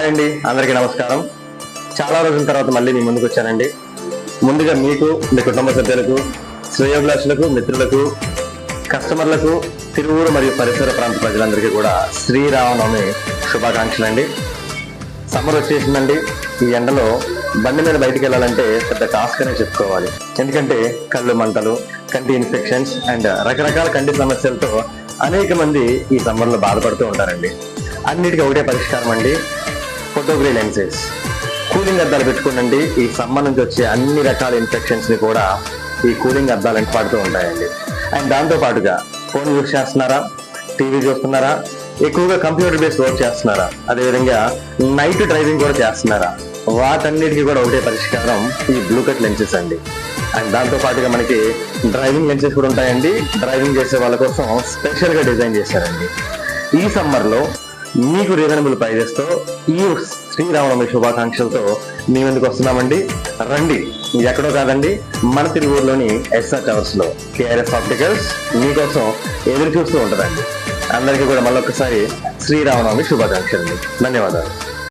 Hi అండి, అందరికీ నమస్కారం. చాలా రోజుల తర్వాత మళ్ళీ మీ ముందుకు వచ్చానండి. ముందుగా మీకు, మీ కుటుంబ సభ్యులకు, శ్రేయోభిలాషులకు, మిత్రులకు, కస్టమర్లకు, తిరువూరు మరియు పరిసర ప్రాంత ప్రజలందరికీ కూడా శ్రీరామనవమి శుభాకాంక్షలు అండి. సమ్మర్ వచ్చేసిందండి. ఈ ఎండలో బండి మీద బయటికి వెళ్ళాలంటే పెద్ద టాస్క్ అనే చెప్పుకోవాలి. ఎందుకంటే కళ్ళు మంటలు, కంటి ఇన్ఫెక్షన్స్ అండ్ రకరకాల కంటి సమస్యలతో అనేక మంది ఈ సమ్మర్లో బాధపడుతూ ఉంటారండి. అన్నిటికీ ఒకటే పరిష్కారం అండి, ఫోటోగ్రఫీ లెన్సెస్. కూలింగ్ అద్దాలు పెట్టుకోండి. ఈ సమ్మర్ నుంచి వచ్చే అన్ని రకాల ఇన్ఫెక్షన్స్ ని కూడా ఈ కూలింగ్ అద్దాలు పడుతూ ఉంటాయండి. అండ్ దాంతో పాటుగా ఫోన్ యూజ్ చేస్తున్నారా, టీవీ చూస్తున్నారా, ఎక్కువగా కంప్యూటర్ బేస్డ్ వర్క్ చేస్తున్నారా, అదేవిధంగా నైట్ డ్రైవింగ్ కూడా చేస్తున్నారా, వాటన్నిటికీ కూడా ఒకటే పరిష్కారం ఈ బ్లూ కట్ లెన్సెస్ అండి. అండ్ దాంతో పాటుగా మనకి డ్రైవింగ్ లెన్సెస్ కూడా ఉంటాయండి. డ్రైవింగ్ చేసే వాళ్ళ కోసం స్పెషల్ గా డిజైన్ చేశారండి. ఈ సమ్మర్ లో మీకు రీజనబుల్ ప్రైజెస్ తో ఈ శ్రీరామనవమి శుభాకాంక్షలతో మీ ముందుకు వస్తున్నామండి. రండి, ఎక్కడో కాదండి, మన తిరువూరులోని ఎస్ఆర్ టవర్స్ లో కేఆర్ఎస్ ఆప్టికల్స్ మీకోసం ఎదురు చూస్తూ ఉంటుందండి. అందరికీ కూడా మళ్ళొకసారి శ్రీరామనవమి శుభాకాంక్షలు. ధన్యవాదాలు.